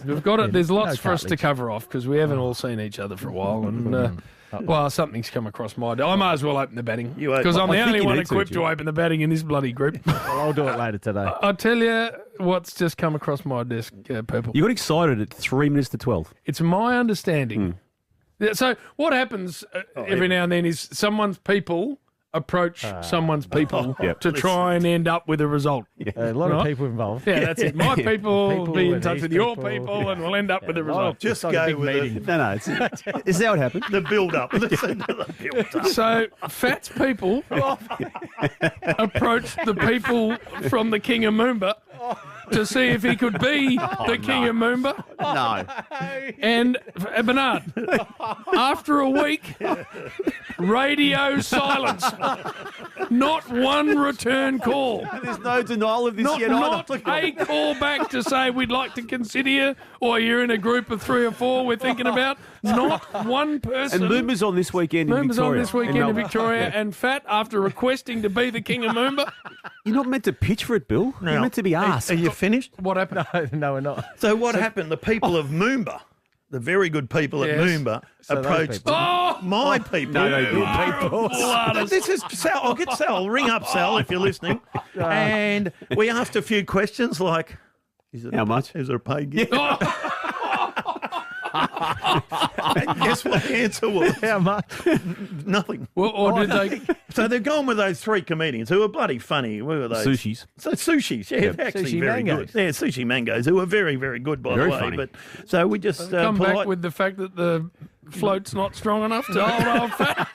We've got it. There's lots for us to cover off because we haven't all seen each other for a while. And, well, something's come across my I might as well open the batting because I'm the only one equipped to open the batting in this bloody group. Well, I'll do it later today. I'll tell you what's just come across my desk, Purple. You got excited at 3 minutes to 12. It's my understanding. So what happens every now and then is someone's people approach someone's people to try and end up with a result. A lot of people involved. Yeah, that's it. My people will be in touch with your people and we'll end up with a result. Just go with it. No, is that how it happened? The build-up. So Fat's people approached the people from the King of Moomba to see if he could be the King of Moomba. No. And Bernard, after a week, radio silence. Not one return call. There's no denial of this Not yet either. a call back to say we'd like to consider you or you're in a group of 3 or 4 we're thinking about. Not one person. And Moomba's on this weekend in Victoria. Moomba's on this weekend in Victoria. And Fat, after requesting to be the King of Moomba. You're not meant to pitch for it, Bill. You're meant to be asked. Are you finished? What happened? No, we're not. So what happened? The people of Moomba, the very good people at Moomba, approached my people. No, good people. This is Sal. I'll get Sal. I'll ring up Sal if you're listening. And we asked a few questions like, how much? Is there a paid gig? And guess what the answer was? How much? Nothing. Well, or did they? So they've gone with those 3 comedians who were bloody funny. Where were they? Sushis. So sushis, actually Sushi very mangoes. good. Yeah, sushi mangoes, who were very, very good, by Very the way. funny. But so we just Come back with the fact that the float's not strong enough to hold old Fat.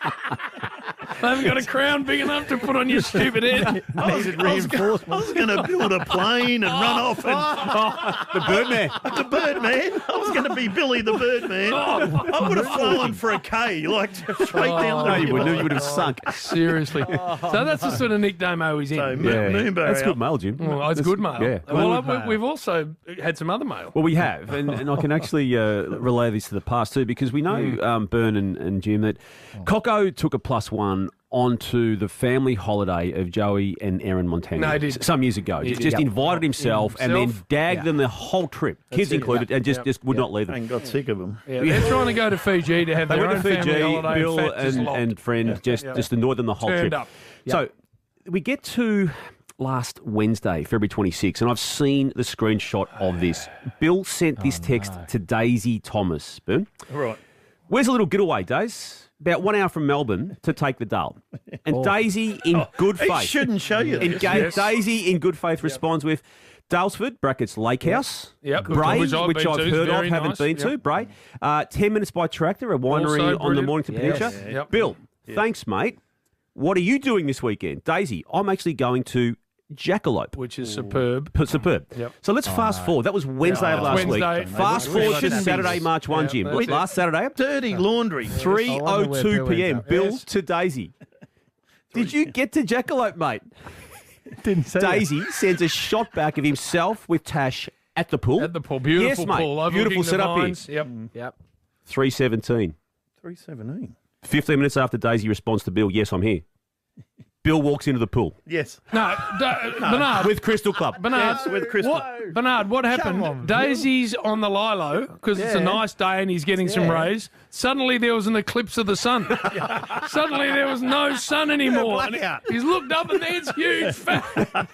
They haven't got a crown big enough to put on your stupid head. I was going to build a plane and run off and The Birdman. the Birdman. I was going to be Billy the Birdman. I would have flown for a K, like straight down the No, you river. would have sunk. Seriously. So that's the sort of Nick Damo he's in. So Moomba That's out. good mail, Jim. Well, it's good mail. Yeah. Well, we've also had some other mail. Well, we have, and I can actually relay this to the past too, because we know, Bern and Jim, that Coco took a +1 onto the family holiday of Joey and Erin Montana. No, he did. Some years ago. Just invited himself and then dagged them the whole trip, kids included, and just would not leave them. And got sick of them. Yeah, they're trying to go to Fiji to have They their went own to Fiji, family holiday. Bill and Fat just lobbed. and friend just annoyed them the whole Turned trip. up. So we get to last Wednesday, February 26th, and I've seen the screenshot of this. Bill sent this text to Daisy Thomas. Boom. Right. Where's a little getaway, Daisy? About 1 hour from Melbourne to take the Dale. And Daisy, in good It faith, shouldn't show you this. Daisy, in good faith, responds with Dalesford, brackets Lake House, Yep. Bray, Which I've which been I've to, heard of, very haven't nice. been to, Yep. Bray. 10 minutes by tractor, a winery Also on the brilliant. Mornington Yes. Peninsula. Yep. Bill, thanks, mate. What are you doing this weekend? Daisy, I'm actually going to Jackalope. Which is superb. Superb. Yep. So let's fast forward. That was Wednesday of last Wednesday. week. Fast forward to Shouldn't be. Saturday, March 1, Jim. that's Last Saturday, Dirty laundry. 3:02 p.m. Bill to Daisy. Did you get to Jackalope, mate? Didn't say Daisy sends a shot back of himself with Tash at the pool. At the pool. Beautiful Yes, mate. pool. Beautiful overlooking the setup here. vines. Yep. Yep. 3:17. 3:17. 15 minutes after Daisy responds to Bill, yes, I'm here. Bill walks into the pool Yes. No, Bernard. with Crystal Club. Bernard, Yes, with Crystal. Bernard, what happened? on, Daisy's on the lilo because it's a nice day and he's getting some rays. Suddenly there was an eclipse of the sun. Suddenly there was no sun anymore. And blackout. he's looked up and there's huge fat,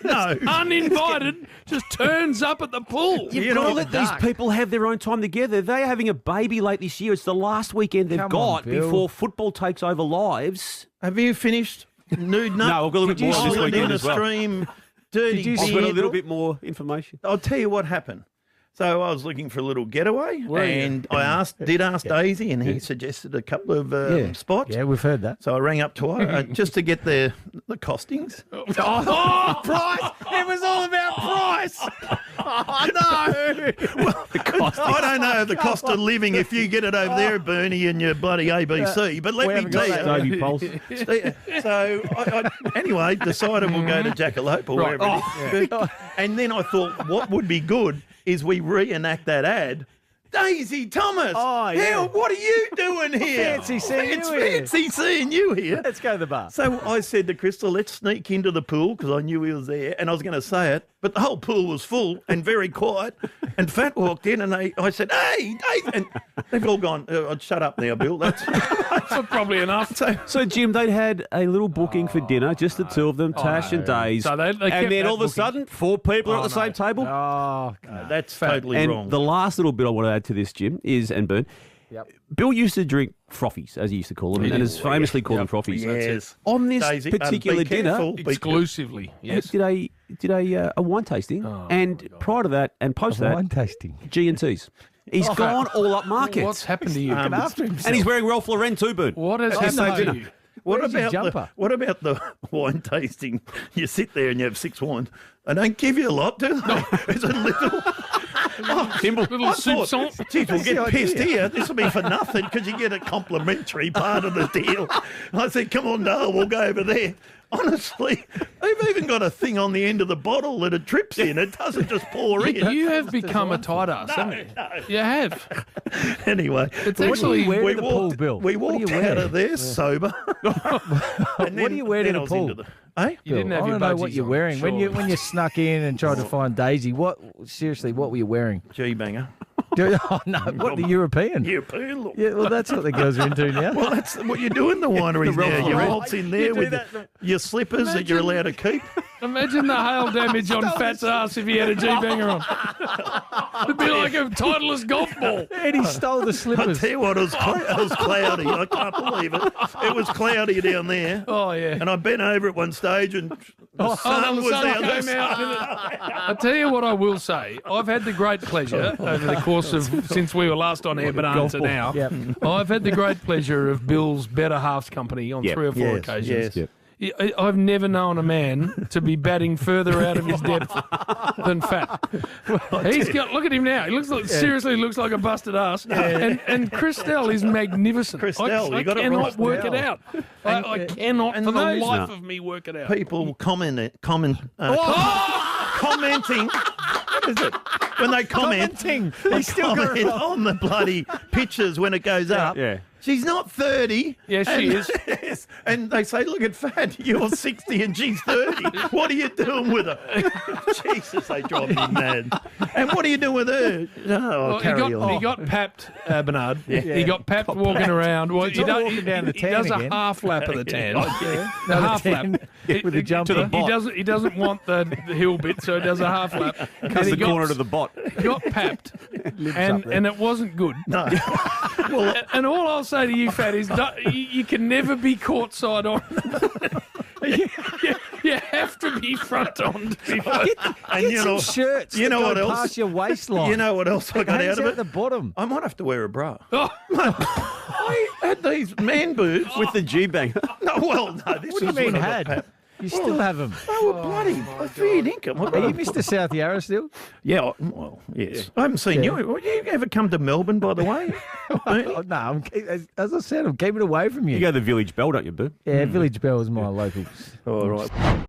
No. uninvited, just turns up at the pool. You've You got know, to let these people have their own time together. They're having a baby late this year. It's the last weekend they've Come got on, Bill. before football takes over lives. Have you finished? Nude nut? No, I've got a little bit more on this weekend as well. Stream, dirty you I've got a beard. little bit more information. I'll tell you what happened. So I was looking for a little getaway, and I did ask Daisy, and he suggested a couple of spots. Yeah, we've heard that. So I rang up twice just to get the costings. Oh, Price! It was all about price! Oh, no! I don't know the cost of living if you get it over there, Bernie, and your bloody ABC. But let me haven't tell got you. Davey Pulse. So I anyway, decided we'll go to Jackalope or wherever it is. And then I thought, what would be good is we reenact that ad Daisy Thomas. Oh, yeah. What are you doing here? Fancy seeing it's you here. fancy seeing you here. Let's go to the bar. So I said to Crystal, let's sneak into the pool because I knew he was there and I was going to say it, but the whole pool was full and very quiet. And Fat walked in and I said, hey, Dave. And they've all gone, shut up now, Bill. That's probably enough. So, Jim, they'd had a little booking for dinner, just the two of them, Tash and Days. So they kept and then that all of a booking. sudden, 4 people are at the same table. Oh, that's totally And wrong. the last little bit I want to add to this, Jim, is, and Bern, Bill used to drink froffies, as he used to call them, and has famously called them froffies. Yes. On this Daisy, particular be dinner, careful, be Exclusively, yes. did a wine tasting, and prior to that and post that, wine tasting. G&T's. He's gone all up market. What's happened to you? After himself. And he's wearing Ralph Lauren too, Bern. What has At the same happened to dinner. you? Where's your jumper? What about the wine tasting? You sit there and you have 6 wines. They don't give you a lot, do they? It's a little... Little soupçon. Geez, we'll get the pissed idea. here. This will be for nothing because you get a complimentary part of the deal. I said, come on, Dale, we'll go over there. Honestly, they've even got a thing on the end of the bottle that it drips in. It doesn't just pour in. You have become a tight ass, haven't you? No. You have. Anyway, It's actually... wear we to the pool, walked, Bill? we What do you walked wear? out of there sober. And What do you wear to then the I was pool? into Eh? You didn't have I your don't know what budgies you're on, wearing. sure. When you snuck in and tried to find Daisy, seriously, what were you wearing? G-banger. Oh, no, what, the European? European look. Yeah, well, that's what the girls are into now. Well, that's what you do in the wineries now. You waltz in there with your slippers that you're allowed to keep. Imagine the hail damage on Fat's ass if he had a G-banger on. It'd be like a Titleist golf ball. And he stole the I slippers. tell you what, it was cloudy. I can't believe it. It was cloudy down there. Oh, yeah. And I bent over at one stage and the sun the was sun out. came out. I tell you what I will say. I've had the great pleasure over the course of, since we were last on air, but to now, Yep. I've had the great pleasure of Bill's better halves company on 3 or 4 Yes, occasions. yes. I've never known a man to be batting further out of his depth than Fat. He's got, look at him now. He looks like, seriously looks like a busted ass. And Christelle is magnificent. Christelle, I you got it cannot right. work it out. I cannot and for the those- life of me work it out. People commenting. What is it? When they comment, Commenting. they He's still got it comment right. on the bloody pictures when it goes up. Yeah. She's not 30. Yes, she is. Yes. And they say, look at Fat, you're 60 and she's 30. What are you doing with her? Jesus, they drive me mad. And what are you doing with her? Oh, Well, carry on. he got papped, Bernard. He got papped walking around. Well, he, not walking down the he tan does again. a half lap of the tan. Yeah. The half lap. With the jumper. He doesn't want the hill bit, so he does a half lap. Comes he the corner to the bot. got papped, and it wasn't good. No. And all I'll say to you, Fat, is you can never be caught side on. You have to be front on. And you know, Shirts you know that what go else? past your waistline. You know what else I got Hangs out of out it? the bottom. I might have to wear a bra. Oh, I had these man boobs With the G-bang. No, well, no. This What do you is mean when I got had? papped. You still have them. They were bloody. I fair income. Are you Mr. South Yarra still? Yeah, well, yes. I haven't seen you. Well, you ever come to Melbourne, by the way? Oh, no, as I said, I'm keeping away from you. You go to the Village Bell, don't you, Boo? Yeah, Village Bell is my local. All right.